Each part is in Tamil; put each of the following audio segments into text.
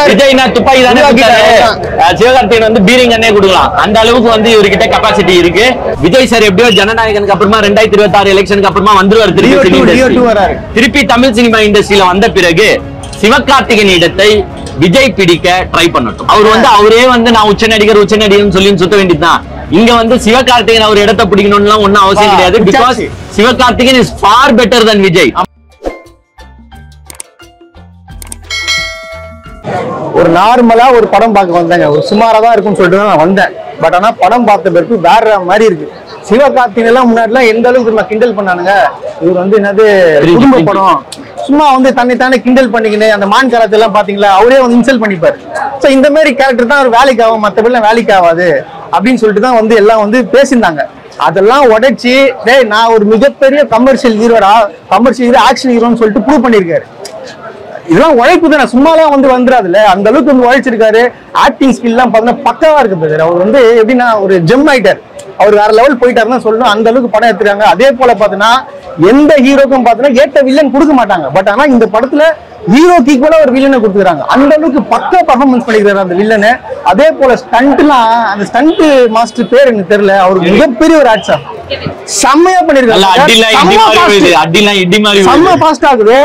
விஜய்னா துப்பாக்கி தானே சிவகார்த்திகேயன் வந்து பீரிங் அண்ணே கொடுக்கலாம். அந்த அளவுக்கு வந்து இவர்கிட்ட கெபாசிட்டி இருக்கு. விஜய் சார் எப்படியோ ஜனநாயகனுக்கு அப்புறமா 2026 எலெக்ஷனுக்கு அப்புறமா வந்துருவார். திருப்பி தமிழ் சினிமா இண்டஸ்ட்ரியில வந்த பிறகு சிவகார்த்திகேயன் இடத்தை விஜய் பிடிக்க ட்ரை பண்ணட்டும். அவர் வந்து அவரே வந்து நான் உச்ச நடிகர் சொல்லி சுத்த வேண்டியதுதான். இங்க வந்து சிவகார்த்திகேயன் அவர் இடத்தை பிடிக்கணும்னு ஒன்னும் அவசியம் கிடையாது. Because Sivakarthikeyan is far better than Vijay. ஒரு நார்மலா ஒரு படம் பார்க்க வந்தாங்க, ஒரு சுமாரா தான் இருக்கும்னு சொல்லிட்டு நான் வந்தேன். பட் ஆனா படம் பார்த்த பிறகு வேற மாதிரி இருக்கு. சிவகார்த்திகேயன் எல்லாம் முன்னாடிலாம் எந்த அளவுக்கு நம்ம கிண்டல் பண்ணானுங்க. இவர் வந்து என்னது குடும்ப படம் சும்மா வந்து தன்னைத்தானே கிண்டல் பண்ணிக்கின்னு அந்த மான் காலத்தை எல்லாம் பாத்தீங்களா, அவரே வந்து இன்சல்ட் பண்ணிப்பாரு. சோ இந்த மாதிரி கேரக்டர் தான் அவர் வேலைக்கு ஆகும், மற்றபடி வேலைக்கு ஆகாது அப்படின்னு சொல்லிட்டு தான் வந்து எல்லாம் வந்து பேசியிருந்தாங்க. அதெல்லாம் உடைச்சு நான் ஒரு மிகப்பெரிய கமர்ஷியல் ஹீரோடா, கமர்ஷியல் ஹீரோ, ஆக்ஷன் ஹீரோன்னு சொல்லிட்டு ப்ரூவ் பண்ணிருக்காரு. இதெல்லாம் உழைப்பு தானே, சும்மாலாம் வந்து வந்துடாதுல்ல. அந்த அளவுக்கு வந்து உழைச்சிருக்காரு. ஆக்டிங் ஸ்கில் எல்லாம் பாத்தீங்கன்னா பக்காவா இருக்கு பிரதர். அவர் வந்து எப்படின்னா ஒரு ஜெம் ஆயிட்டார். அவர் வேற லெவல் போயிட்டாருன்னு சொல்லணும். அந்த அளவுக்கு படம் எடுத்துருக்காங்க. அதே போல பாத்தீங்கன்னா எந்த ஹீரோக்கும் பாத்தீங்கன்னா ஏற்ற வில்லன் கொடுக்க மாட்டாங்க. பட் ஆனா இந்த படத்துல ஹீரோக்கு ஈக்குவலா ஒரு வில்லனை கொடுத்துருக்காங்க. அந்த அளவுக்கு பக்கா பர்ஃபார்மன்ஸ் பண்ணிக்கிறாரு அந்த வில்லனை. அதே போல ஸ்டண்ட்லாம், அந்த ஸ்டண்ட் மாஸ்டர் பேர் எனக்கு தெரியல, அவருக்கு மிகப்பெரிய ஒரு ஆக்டர், செம்மையா பண்ணிருக்காங்க. செம்ம ஃபாஸ்ட் ஆகுது.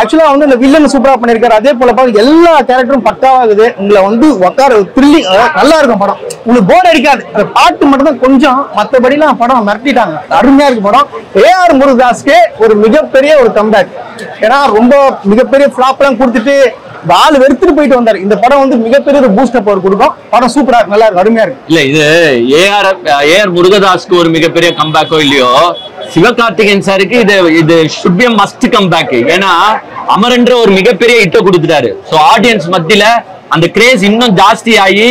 ஆக்சுவலா வந்து இந்த வில்லன் சூப்பரா பண்ணிருக்காரு. அதே போல பாருங்க எல்லா கேரக்டரும் பக்காவாகுது. உங்களை வந்து உட்கார த்ரில்லிங் நல்லா இருக்கும் படம். உங்களுக்கு போர் அடிக்காது. அந்த பாட்டு மட்டும் தான் கொஞ்சம், மற்றபடி எல்லாம் படம் மிரட்டிட்டாங்க. அருமையா இருக்கு படம். ஏஆர் முருகதாஸ்க்கு ஒரு மிகப்பெரிய ஒரு கம்பேக். ஏன்னா ரொம்ப மிகப்பெரிய ஃபிளாப் எல்லாம் கொடுத்துட்டு ஆள் வெறுத்துட்டு போயிட்டு வந்தாரு. இந்த படம் வந்து மிகப்பெரிய ஒரு பூஸ்ட் அப் அவர் கொடுக்கும். படம் சூப்பரா இருக்கு, நல்லா இருக்கு, அருமையா இருக்கு. இல்ல இது ஏஆர் முருகதாஸ்க்கு ஒரு மிகப்பெரிய கம்பேக்கோ இல்லையோ, சிவகார்த்திகேயன் சாருக்கு இது should be a must comeback. ஏன்னா அமரன்ற ஒரு மிகப்பெரிய ஹிட்ட கொடுத்துட்டாரு. சோ ஆடியன்ஸ் மத்தியில அந்த கிரேஸ் இன்னும் ஜாஸ்தி ஆகி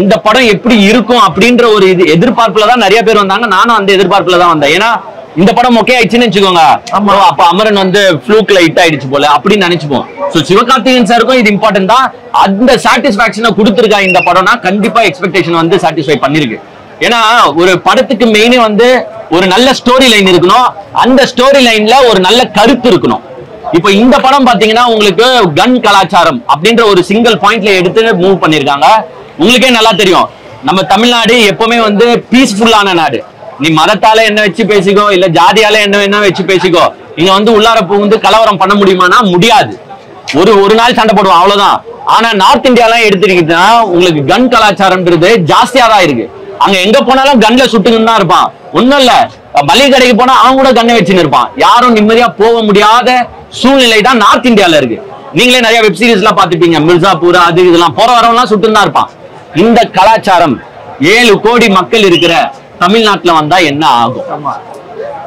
இந்த படம் எப்படி இருக்கும் அப்படின்ற ஒரு எதிர்பார்ப்புல தான் நிறைய பேர் வந்தாங்க. நானும் அந்த எதிர்பார்ப்புல தான் வந்தேன். ஏன்னா இந்த படம் ஓகே ஆயிடுச்சுன்னு வச்சுக்கோங்க, அப்ப அமரன் வந்து ஃப்ளூக்ல ஹிட் ஆயிடுச்சு போல அப்படின்னு நினைச்சுப்போம். சோ சிவகார்த்திகேயன் சாருக்கும் இது இம்பார்ட்டன்ட் தான். அந்த சாட்டிஸ்பாக்சனை கொடுத்துருக்கா இந்த படம்னா கண்டிப்பா எக்ஸ்பெக்டேஷன் வந்து சாட்டிஸ்ஃபை பண்ணிருக்கு. ஏன்னா ஒரு படத்துக்கு மெயினே வந்து ஒரு நல்ல ஸ்டோரி லைன் இருக்கணும். அந்த ஸ்டோரி லைன்ல ஒரு நல்ல கருத்து இருக்கணும். இப்போ இந்த படம் பாத்தீங்கன்னா உங்களுக்கு கன் கலாச்சாரம் அப்படின்ற ஒரு சிங்கிள் பாயிண்ட்ல எடுத்து மூவ் பண்ணிருக்காங்க. உங்களுக்கே நல்லா தெரியும், நம்ம தமிழ்நாடு எப்பவுமே வந்து பீஸ்ஃபுல்லான நாடு. நீ மதத்தால என்ன வச்சு பேசிக்கோ, இல்ல ஜாதியால என்ன வச்சு பேசிக்கோ, இங்க வந்து உள்ளார வந்து கலவரம் பண்ண முடியுமானா முடியாது. ஒரு நாள் சண்டை போடுவோம், அவ்வளவுதான். ஆனா நார்த் இந்தியாலாம் எடுத்துக்கிட்டா உங்களுக்கு கன் கலாச்சாரம்ன்றது ஜாஸ்தியா தான் இருக்கு. அங்க எங்க போனாலும் கன்ல சுட்டுன்னு தான் இருப்பான். ஒண்ணும் இல்ல, மளிகை கடைக்கு போனா அவன் கூட கண்ணை வச்சுன்னு இருப்பான். யாரும் நிம்மதியா போக முடியாத சூழ்நிலை தான் நார்த் இந்தியால இருக்கு. நீங்களே நிறைய வெப் சீரிஸ் எல்லாம் பாத்துப்பீங்க, மிர்சாபூர் அது இதெல்லாம் போற வரவெல்லாம் சுட்டுன்னு தான் இருப்பான். இந்த கலாச்சாரம் 7 கோடி மக்கள் இருக்கிற தமிழ்நாட்டுல வந்தா என்ன ஆகும்?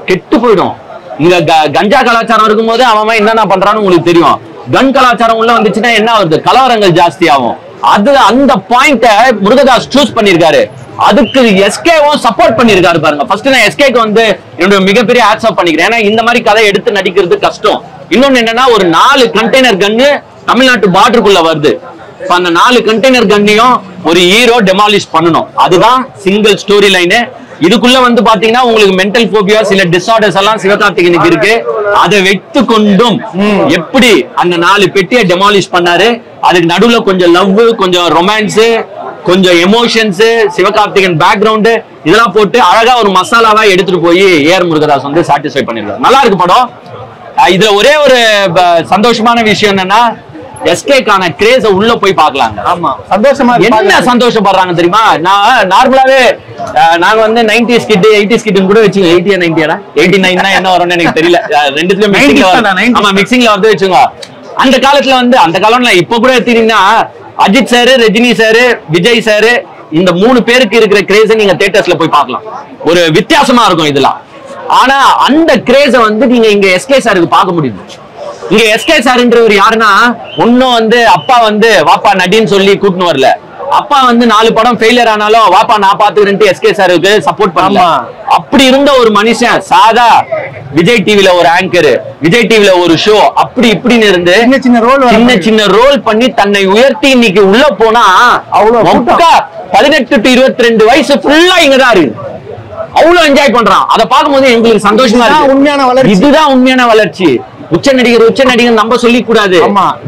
கெட்டு போயிடும். இங்க கஞ்சா கலாச்சாரம் இருக்கும் போது அவன் என்னென்ன பண்றான்னு உங்களுக்கு தெரியும். கன் கலாச்சாரம் உள்ள வந்துச்சுன்னா என்ன ஆகுது? கலவரங்கள் ஜாஸ்தி ஆகும். அது அந்த பாயிண்ட முருகதாஸ் சூஸ் பண்ணிருக்காரு. அதுக்கு எஸ்கேவும் சப்போர்ட் பண்ணிருக்காரு பாருங்க. ஃபர்ஸ்ட் நான் எஸ்கேக்கு வந்து என்னோட மிகப்பெரிய ஹேட்ஸ் ஆஃப் பண்ணிக்கிறேன். ஏன்னா இந்த மாதிரி கதை எடுத்து நடிக்கிறது கஷ்டம். இன்னொன்னு என்னன்னா, ஒரு 4 கண்டெய்னர் கன்னு தமிழ்நாட்டு பார்டருக்குள்ள வருது. அந்த 4 கண்டெய்னர் கன்னையும் ஒரு ஹீரோ டெமாலிஷ் பண்ணணும். அதுதான் சிங்கிள் ஸ்டோரி லைனு. இதுக்குள்ள வந்து பாத்தீங்கன்னா உங்களுக்கு மென்டல் போபியா, சில டிசார்டர்ஸ் எல்லாம் சிவகார்த்திகேயனுக்கு இருக்கு. அதை வைத்து கொண்டும் எப்படி அந்த 4 பெட்டியை டெமாலிஷ் பண்ணாரு. அதுக்கு நடுவுல கொஞ்சம் லவ், கொஞ்சம் ரொமான்ஸ், கொஞ்சம் எமோஷன்ஸ், சிவகார்த்திகேயன் பேக்ரவுண்ட் இதெல்லாம் போட்டு அழகா ஒரு மசாலாவா எடுத்துட்டு போய் ஏஆர் முருகதாஸ் வந்து சாட்டிஸ்ஃபை பண்ணிருக்காரு. நல்லா இருக்கு படம். இதுல ஒரே ஒரு சந்தோஷமான விஷயம் என்னன்னா, எஸ்கேக்கான கிரேஸ உள்ள போய் பார்க்கலாங்க. ஆமா, சந்தோஷமா என்ன சந்தோஷப்படுறாங்க தெரியுமா? நான் நார்மலாவே நாங்க வந்து 90s கிட் 80s கிட் கூட வச்சுங்க. 80 90 89 என்ன வரும்னு எனக்கு தெரியல. ரெண்டுத்துலயும் மிக்சிங்ல வந்து வச்சுங்க. அந்த காலத்துல வந்து அந்த காலம்ல இப்ப கூட எடுத்தீங்கன்னா Ajith sir, Rajini sir, Vijay sir, இந்த 3 பேருக்கு இருக்கிற கிரேஸ நீங்க தியேட்டர்ஸ்ல போய் பார்க்கலாம். ஒரு வித்தியாசமா இருக்கும் இதெல்லாம். ஆனா அந்த கிரேஸ வந்து நீங்க இங்க எஸ்கே சாருக்கு பார்க்க முடியுது. இங்க எஸ்கே சார்ன்றவர் யாருன்னா, ஒன்னும் வந்து அப்பா வந்து வாப்பா நடின்னு சொல்லி கூட்டின்னு வரல. அப்பா வந்து 4 படம் ஃபெயிலியர் ஆனாலும் வாப்பா நான் பாத்துக்கிறேன்ட்டு எஸ்கே சாருக்கு சப்போர்ட் பண்ணல. அப்படி இருந்த ஒரு மனுஷன் சாதா விஜய் டிவில ஒரு ஆங்கர், விஜய் டிவில ஒரு ஷோ, அப்படி இப்படின்னு இருந்து சின்ன ரோல் பண்ணி தன்னை உயர்த்தி இன்னைக்கு உள்ள போனா அவ்வளவு 18 to 22 வயசு ஃபுல்லா இங்கதான் இருக்கு. அவ்வளவு என்ஜாய் பண்றான். அதை பார்க்கும்போது எங்களுக்கு சந்தோஷமா இருக்கு. இதுதான் உண்மையான வளர்ச்சி. உச்ச நடிகர் நம்ம சொல்லி கூடாது,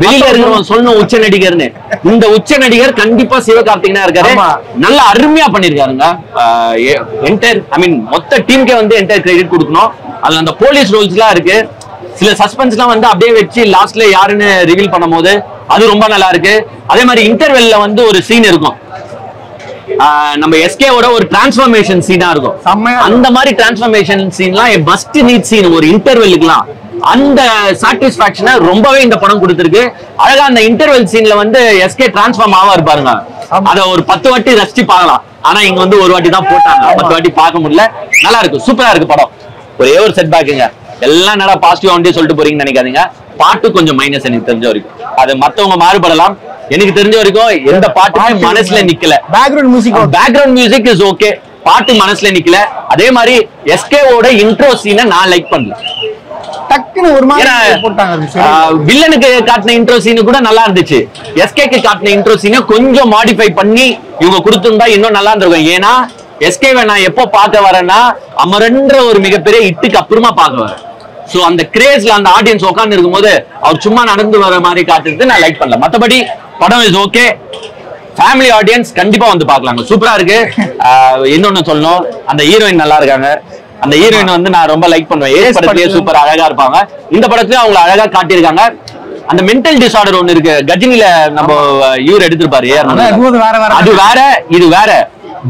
வெளியில இருக்கிறவங்க சொல்லணும் உச்ச நடிகர்னு. இந்த உச்ச நடிகர் கண்டிப்பா சிவகார்த்திகேயனா இருக்காரு, நல்லா அருமையா பண்ணிருக்காருங்க. மொத்த டீமுக்கே வந்து என்டையர் கிரெடிட் கொடுக்கணும். அதுல அந்த போலீஸ் ரோல்ஸ் எல்லாம் இருக்கு, சில சஸ்பென்ஸ் எல்லாம் வந்து அப்படியே வச்சு லாஸ்ட்ல யாருன்னு ரிவீல் பண்ணும் போது அது ரொம்ப நல்லா இருக்கு. அதே மாதிரி இன்டர்வெல்ல வந்து ஒரு சீன் இருக்கும், நம்ம எஸ்கேவோட ஒரு டிரான்ஸ்ஃபர்மேஷன் சீனா இருக்கும். அந்த மாதிரி டிரான்ஸ்ஃபர்மேஷன் சீன்லாம் மஸ்ட் நீட் சீன் ஒரு இன்டர்வெல்லுக்குலாம். அந்த சாட்டிஸ்பாக்சனை ரொம்பவே இந்த படம் கொடுத்திருக்கு. அழகா அந்த இன்டர்வெல் சீன்ல வந்து எஸ்கே டிரான்ஸ்ஃபார்ம் ஆவா இருப்பாருங்க, அத ஒரு 10 வாட்டி ரசிச்சு பார்க்கலாம். ஆனா இங்க வந்து ஒரு வாட்டி தான் போட்டாங்க, 10 வாட்டி பார்க்க முடியல. நல்லா இருக்கு, சூப்பரா இருக்கு படம். ஒரே ஒரு செட் பேக்குங்க, எல்லாம் நல்லா பாசிட்டிவ் ஆண்டே சொல்லிட்டு போறீங்கன்னு நினைக்காதீங்க. பாட்டு கொஞ்சம் மைனஸ் எனக்கு தெரிஞ்ச வரைக்கும், அது மத்தவங்க மாறுபடலாம். எனக்கு தெரிஞ்ச வரைக்கும் எந்த பாட்டுமே மனசுல நிக்கல. பேக்ரவுண்ட் மியூசிக் இஸ் ஓகே, பாட்டு மனசுல நிக்கல. அதே மாதிரி எஸ்கேவோட இன்ட்ரோ சீனை நான் லைக் பண்ணல. டக்குன்னு ஒரு மாதிரி போட்டாங்க. வில்லனுக்கு காட்டின இன்ட்ரோ சீன் கூட நல்லா இருந்துச்சு, எஸ்கேக்கு காட்டின இன்ட்ரோ சீனை கொஞ்சம் மாடிஃபை பண்ணி இவங்க கொடுத்திருந்தா இன்னும் நல்லா இருந்திருக்கும். ஏன்னா எஸ்கேவை நான் எப்போ பார்க்க வரேன்னா அமரன்ற ஒரு மிகப்பெரிய இட்டுக்கு அப்புறமா பார்க்க வரேன். சோ அந்த கிரேஸ்ல அந்த ஆடியன்ஸ் உட்கார்ந்து இருக்கும்போது அவர் சும்மா நடந்து வர மாதிரி காட்டுறது நான் லைக் பண்ணல. மத்தபடி படம் இஸ் ஓகே, ஃபேமிலி ஆடியன்ஸ் கண்டிப்பா வந்து பார்க்கலாங்க, சூப்பரா இருக்கு. இன்னொன்னு சொல்லணும், அந்த ஹீரோயின் நல்லா இருக்காங்க. அந்த ஹீரோயின் வந்து நான் ரொம்ப லைக் பண்ணுவேன், ஏஸ் படத்திலேயே சூப்பர் அழகா இருப்பாங்க. இந்த படத்துலயும் அவங்க அழகா காட்டியிருக்காங்க. அந்த மென்டல் டிசார்டர் ஒண்ணு இருக்கு, கஜினில நம்ம இவர் எடுத்திருப்பாரு, அது வேற இது வேற.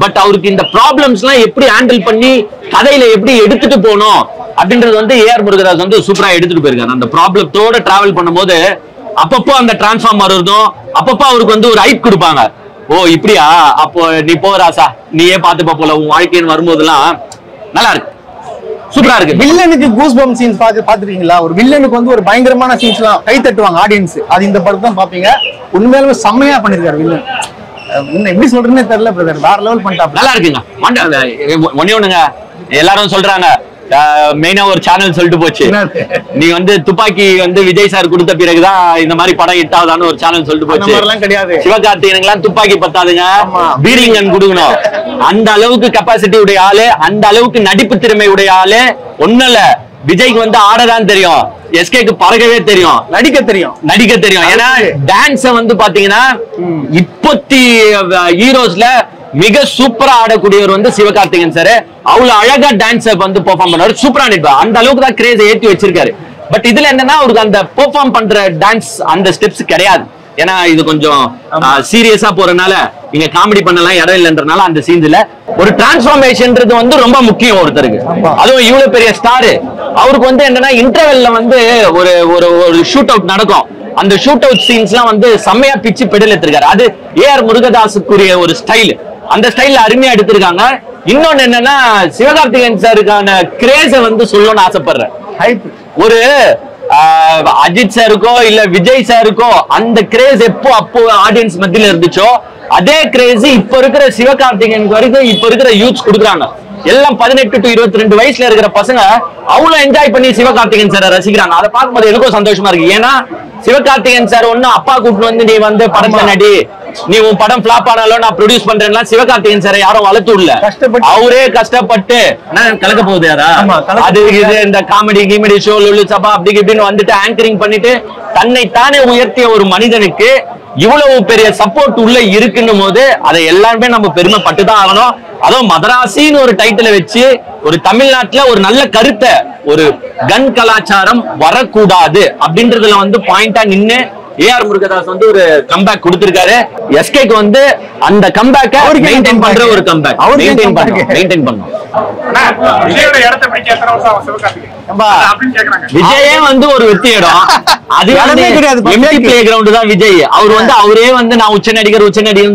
பட் அவருக்கு இந்த ப்ராப்ளம்ஸ் எல்லாம் எப்படி ஹேண்டில் பண்ணி கதையில எப்படி எடுத்துட்டு போகணும் அப்படின்றது வந்து ஏஆர் முருகதாஸ் வந்து சூப்பரா எடுத்துட்டு போயிருக்காரு. அந்த ப்ராப்ளத்தோட டிராவல் பண்ணும்போது அப்பப்போ அந்த டிரான்ஸ்ஃபார்ம் வருதும், அப்பப்போ அவருக்கு வந்து ஒரு ஹைப் கொடுப்பாங்க. ஓ இப்படியா, அப்போ நீ போராசா நீயே பாத்துப்பா போல உன் வாழ்க்கைன்னு வரும்போதெல்லாம் நல்லா இருக்கு, சூப்பரா இருக்கு. வில்லனுக்கு கூஸ் பம்ப் சீன்ஸ் பாத்துருக்கீங்களா? ஒரு வில்லனுக்கு வந்து ஒரு பயங்கரமான சீன்ஸ் எல்லாம் கை தட்டுவாங்க ஆடியன்ஸ், அது இந்த படத்தை தான் பாப்பீங்க. உண்மையாலுமே செம்மையா பண்ணிருக்காரு வில்லன். எப்படி சொல்றேன்னு தெரியல பிரதர், வேற லெவல் பண்ணிட்டாங்க. நல்லா இருக்குங்க. ஒண்ணே ஒண்ணுங்க, எல்லாரும் சொல்றாங்க மெயினா ஒரு சேனல் சொல்லிட்டு போச்சு, நீ வந்து துப்பாக்கி வந்து விஜய் சார் கொடுத்த பிறகுதான் இந்த மாதிரி படம் ஹிட் ஆகுதான்னு ஒரு சேனல் சொல்லிட்டு போச்சு. கிடையாது, சிவகார்த்திகேயனுக்கு துப்பாக்கி பத்தாதுங்க, பீரிங்கன் கொடுக்கணும். அந்த அளவுக்கு கெப்பாசிட்டி உடைய ஆளு, அந்த அளவுக்கு நடிப்பு திறமை உடைய ஆளு. ஒண்ணும் இல்ல, விஜய்க்கு வந்து ஆடதான் தெரியும், எஸ்கேக்கு பறக்கவே தெரியும், நடிக்க தெரியும். ஏன்னா டான்ஸ வந்து பாத்தீங்கன்னா இப்பத்தி ஹீரோஸ்ல மிக சூப்பரா ஆடக்கூடியவர் வந்து சிவகார்த்திகேயன் சார். அவ்வளவு அழகா டான்ஸ் வந்து பெர்ஃபார்ம் பண்ணாரு, சூப்பரா நடிப்பார். அந்த அளவுக்கு தான் கிரேஸ் ஏற்றி வச்சிருக்காரு. பட் இதுல என்னன்னா அவருக்கு அந்த பெர்ஃபார்ம் பண்ற டான்ஸ் அந்த ஸ்டெப்ஸ் கிடையாது. ஏன்னா இது கொஞ்சம் சீரியஸா போறதுனால நீங்க காமெடி பண்ணலாம் இடம் இல்லைன்றனால அந்த சீன்ஸ்ல ஒரு டிரான்ஸ்ஃபார்மேஷன்ன்றது வந்து ரொம்ப முக்கியம் ஒருத்தருக்கு. அதுவும் இவ்வளவு பெரிய ஸ்டாரு, அவருக்கு வந்து என்னன்னா இன்டர்வெல்ல வந்து ஒரு ஒரு ஷூட் அவுட் நடக்கும். அந்த ஷூட் அவுட் சீன்ஸ் எல்லாம் வந்து செம்மையா பிச்சு பெடல் எடுத்திருக்காரு. அது ஏஆர் முருகதாஸுக்குரிய ஒரு ஸ்டைல், அந்த ஸ்டைல்ல அருமையா எடுத்திருக்காங்க. இன்னொன்னு என்னன்னா சிவகார்த்திகேயன் சாருக்கான கிரேஸ வந்து சொல்லணும்னு ஆசைப்படுறேன். ஒரு அஜித் சாருக்கோ இல்ல விஜய் சாருக்கோ அந்த கிரேஸ் அப்போ ஆடியன்ஸ் மத்தியில இருந்துச்சோ அதே கிரேஸ் இப்ப இருக்கிற சிவகார்த்திகேயனுக்கு வரைக்கும் இப்ப இருக்கிற யூத்ஸ் கொடுக்குறாங்க. எல்லாம் 18 to 22 வயசுல இருக்கிற பசங்க அவ்வளவு என்ஜாய் பண்ணி சிவகார்த்திகேயன் சாரை ரசிக்கிறாங்க. அதை பார்க்கும்போது எனக்கும் சந்தோஷமா இருக்கு. ஏன்னா சிவகார்த்திகேயன் சார் ஒன்னும் அப்பா கூட்டு வந்து நீ வந்து படத்துல நடி, நீ உன் படம் பிளாப் ஆனாலும் நான் ப்ரொடியூஸ் பண்றேன்னா சிவகார்த்திகேயன் சாரை யாரும் வளர்த்து விடல, அவரே கஷ்டப்பட்டு கலக்க போகுது யாரா அது இது இந்த காமெடி ஷோ சபா அப்படி இப்படின்னு வந்துட்டு ஆங்கரிங் பண்ணிட்டு தன்னை தானே உயர்த்திய ஒரு மனிதனுக்கு இவ்வளவு பெரிய சப்போர்ட் உள்ள இருக்குன்னும் போது அதை எல்லாருமே நம்ம பெருமைப்பட்டு தான் ஆகணும். அதுவும் மதராசின்னு ஒரு டைட்டில் வச்சு ஒரு தமிழ்நாட்டுல ஒரு நல்ல கருத்தை, ஒரு கன் கலாச்சாரம் வரக்கூடாது அப்படின்றதுல வந்து பாயிண்டா நின்னு ஏஆர் முருகதாஸ் வந்து ஒரு கம்பேக் கொடுத்திருக்காரு. எஸ்கேக்கு வந்து அந்த கம்பேக்க மெயின்டைன் பண்ற ஒரு கம்பேக் மெயின்டைன் பண்ணும். விஜயே வந்து ஒரு வெற்றி இடம், அது எம்டி பிளே கிரவுண்ட் தான் விஜய். அவர் வந்து அவரே வந்து நான் உச்ச நடிகர்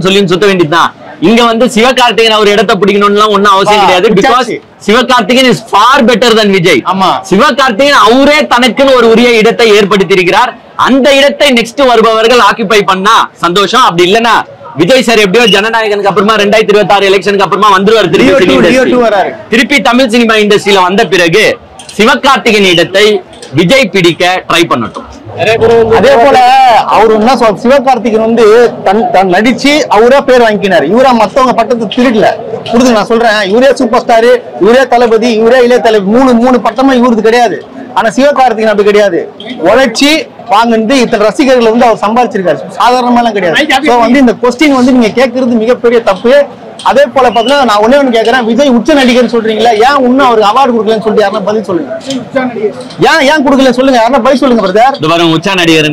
சொல்லி சுத்த வேண்டியதுதான். இங்க வந்து சிவகார்த்திகேயன் அவர் இடத்தை பிடிக்கணும்னு ஒன்னும் அவசியம் கிடையாது. Because Sivakarthikeyan is far better than Vijay. Sivakarthikeyan அவரே தனக்குன்னு ஒரு உரிய இடத்தை ஏற்படுத்தி இருக்கிறார். அந்த இடத்தை நெக்ஸ்ட் வருபவர்கள் ஆக்கிபை பண்ணா சந்தோஷம். அப்படி இல்லன்னா விஜய் சார் எப்படியோ ஜனநாயகனுக்கு அப்புறமா 2026 எலெக்ஷனுக்கு அப்புறமா வந்துருவார் திருப்பி தமிழ் சினிமா இண்டஸ்ட்ரியில வந்த பிறகு சிவகார்த்திகேயன் இடத்தை விஜய் பிடிக்க ட்ரை பண்ணட்டும். அதே போல அவரு என்ன சொல்ற, சிவகார்த்திகேயன் வந்து தன் நடிச்சு அவரே பேர் வாங்கினாரு. இவரா மத்தவங்க பட்டத்தை திருடல. புரியுது நான் சொல்றேன், இவரே சூப்பர் ஸ்டாரு, இவரே தளபதி, இவரே இளைய தலைவர், மூணு பட்டமா இவருக்கு கிடையாது. ஆனா சிவகார்த்திகேயன் அப்படி கிடையாது. உழைச்சி வாங்கிட்டு இத்தனை ரசிகர்கள் வந்து அவர் சம்பாதிச்சிருக்காரு, சாதாரணமா எல்லாம் கிடையாது. சோ வந்து இந்த கொஸ்டின் வந்து நீங்க கேட்கறது மிகப்பெரிய தப்பு. அதே போல பாத்தீங்கன்னா நான் ஒண்ணு கேட்கறேன், விஜய் உச்ச நடிகர் சொல்றீங்களா, ஏன் இன்னும் அவருக்கு அவார்டு கொடுக்கலன்னு சொல்லிட்டு யாரா பதில் சொல்லுங்க. ஏன் கொடுக்கல சொல்லுங்க, யாரா பதில் சொல்லுங்க பிரதர். உச்ச நடிகர்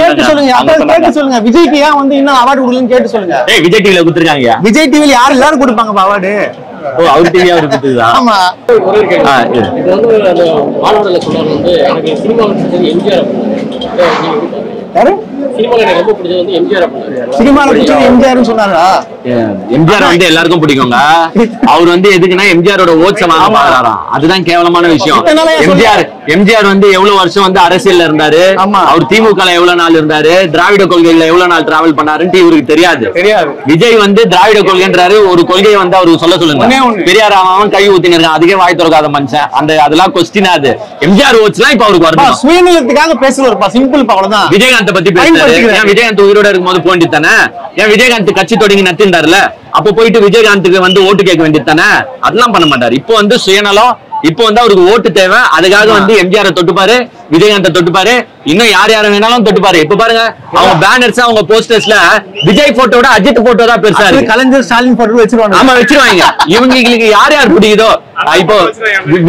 கேட்டு சொல்லுங்க, கேட்டு சொல்லுங்க. விஜய்க்கு ஏன் வந்து இன்னும் அவார்டு கொடுக்கலன்னு கேட்டு சொல்லுங்க. விஜய் டிவில கொடுத்துருக்காங்க. விஜய் டிவில யாரு எல்லாரும் கொடுப்பாங்க அவார்டு. அவர் டிவி அவருக்கு கொடுத்துதான். ஆமா இது வந்து மாணவர்களை சொல்றாங்க வந்து எனக்கு சினிமாவில் எம்ஜிஆர் யாரு சினிமாவில் எனக்கு ரொம்ப பிடிச்சது வந்து எம்ஜிஆர் அப்படின்னாரு. சினிமாவில் பிடிச்சது எம்ஜிஆர் சொன்னாரா? எம்ஜிஆர் வந்து எல்லாருக்கும் பிடிக்குங்க. அவர் வந்து எதுக்குன்னா எம்ஜிஆரோட ஓட்ஸை வாங்க பாக்குறாராம். அதுதான் கேவலமான விஷயம். எம்ஜிஆர் வந்து எவ்வளவு வருஷம் வந்து அரசியல்ல இருந்தாரு, அவர் திமுக எவ்வளவு நாள் இருந்தாரு, திராவிட கொள்கையில எவ்வளவு நாள் டிராவல் பண்ணாருன்னு இவருக்கு தெரியாது. விஜய் வந்து திராவிட கொள்கைன்றாரு, ஒரு கொள்கையை வந்து அவருக்கு சொல்ல சொல்லுங்க. பெரியார் அவன் கை ஊத்தினிருக்கான், அதுக்கே வாய் திறக்காத மனுஷன். அதெல்லாம் கொஸ்டின். அது எம்ஜிஆர் ஓட்ஸ் எல்லாம் இப்ப அவருக்கு வரணும். சுயநலத்துக்காக பேசுவாருப்பா, சிம்பிள் அவ்வளவுதான். விஜயகாந்த் பத்தி பேசுறாரு. ஏன் விஜயகாந்த் உயிரோட இருக்கும்போது போண்டி தானே? ஏன் விஜயகாந்த் கட்சி தொடங்கி நத்தின்றாருல, அப்ப போயிட்டு விஜயகாந்துக்கு வந்து ஓட்டு கேட்க வேண்டியது தானே? அதெல்லாம் பண்ண மாட்டாரு. இப்போ வந்து சுயநலம், இப்போ வந்து அவருக்கு ஓட்டு தேவை. அதுக்காக வந்து எம்ஜிஆர் தொட்டுப்பாரு, விஜயகாந்த் தொட்டுப்பாரு, இன்னும் யார் யார வேணாலும் தொட்டுப்பாரு. இப்ப பாருங்க அவங்க பேனர்ஸ், அவங்க போஸ்டர்ஸ்ல விஜய் போட்டோட அஜித் போட்டோ தான் பெருசா இருக்கு. கலைஞர் ஸ்டாலின் போட்டோ வச்சிருவாங்க. ஆமா வச்சிருவாங்க. இவங்களுக்கு யார் யார் பிடிக்குதோ. இப்போ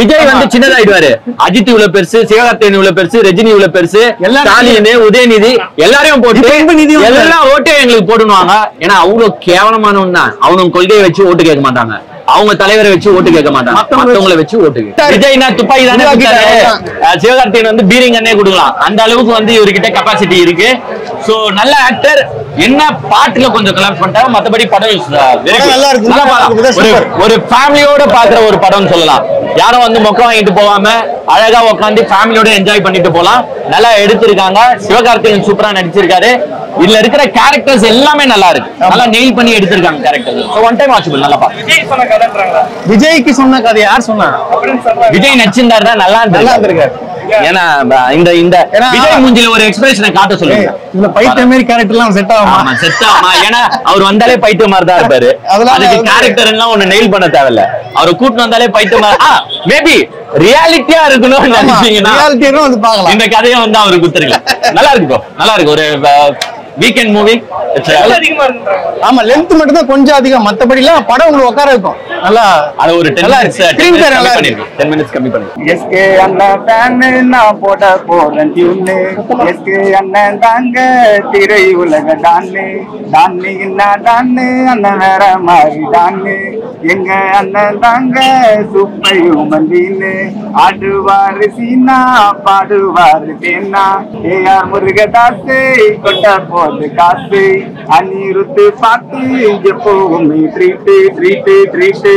விஜய் வந்து சின்னதாயிடுவாரு, அஜித் இவ்வளவு பெருசு, சிவகார்த்திகேயன் இவ்வளவு பெருசு, ரஜினி இவ்வளவு பெருசு, ஸ்டாலின், உதயநிதி எல்லாரையும் போட்டு எல்லா ஓட்டையும் எங்களுக்கு போடுவாங்க. ஏன்னா அவ்வளவு கேவலமானவன் தான். அவனும் கொள்கையை வச்சு ஓட்டு கேட்க மாட்டாங்க, அவங்க தலைவரை வச்சு ஓட்டு கேட்க மாட்டாங்க, மத்தவங்களை வச்சு ஓட்டு. விஜய்னா துப்பாக்கி தானே, சிவகார்த்திகேயன் வந்து பீரிங்கன்னே கொடுக்கலாம். அந்த அளவுக்கு வந்து இவர்கிட்ட கெபாசிட்டி இருக்கு. சோ நல்ல ஆக்டர். என்ன பாட்டுல கொஞ்சம் கலர் பண்ணிட்டாங்க, மத்தபடி படம் நல்லா இருக்கு. ஒரு ஃபேமிலியோட பாக்குற ஒரு படம் சொல்லலாம். யாரும் வந்து மொக்க வாங்கிட்டு போகாம அழகா உட்காந்து ஃபேமிலியோட என்ஜாய் பண்ணிட்டு போலாம். நல்லா எடுத்திருக்காங்க. சிவகார்த்திகேயன் சூப்பரா நடிச்சிருக்காரு. இதுல இருக்கிற கேரக்டர்ஸ் எல்லாமே நல்லா இருக்கு, நல்லா நெயில் பண்ணி எடுத்திருக்காங்க character. So one time watchable. நல்லா பாருங்க. விஜய்க்கு சொன்ன கதை யார் சொன்னா? விஜய் நடிச்சிருந்தாருன்னா நல்லா இருந்திருக்காரு. ஏன்னா இந்த இந்த விஜய் மூஞ்சில ஒரு எக்ஸ்பிரஷனை காட்ட சொல்லுங்க. இந்த பைத்தியம் மாதிரி கேரக்டர்லாம் செட் ஆகுமா? செட் ஆகுமா? ஏன்னா அவர் வந்தாலே பைத்தியம் மாதிரி தான் இருப்பாரு. அதுக்கு கேரக்டர் எல்லாம் ஒண்ணு நெயில் பண்ண தேவையில்ல. அவரை கூட்டிட்டு வந்தாலே பைத்தியம். மேபி ரியாலிட்டியா இருக்கணும்னு நினைச்சீங்கன்னா இந்த கதையை வந்து அவருக்கு குத்துருங்க. நல்லா இருக்கு, நல்லா இருக்கு. ஒரு வீக்கெண்ட் மூவி. ஆமா, லென்த் மட்டும் தான் கொஞ்சம் அதிகம், மத்தபடி எல்லாம் படம் உங்களுக்கு உட்கார இருக்கும். நல்லா அது ஒரு 10 minutes கம்மி பண்ணி. எஸ்கே அண்ணன் ஃபேன் நான் போட போறேன் டியூன். எஸ்கே அண்ணன் தாங்க திரை உலக டான்னு. டான்னு என்ன டான்னு, அண்ணன் வேற மாதிரி டான்னு. எங்க அண்ணன் தாங்க சூப்பர் ஹியூமன். ஆடுவாரு சீனா, பாடுவாரு தேனா. ஏஆர் முருகதாசு கொட்ட போது காசு. அனிருத்து பாட்டு எப்பவுமே ட்ரீட்டு ட்ரீட்டு ட்ரீட்டு.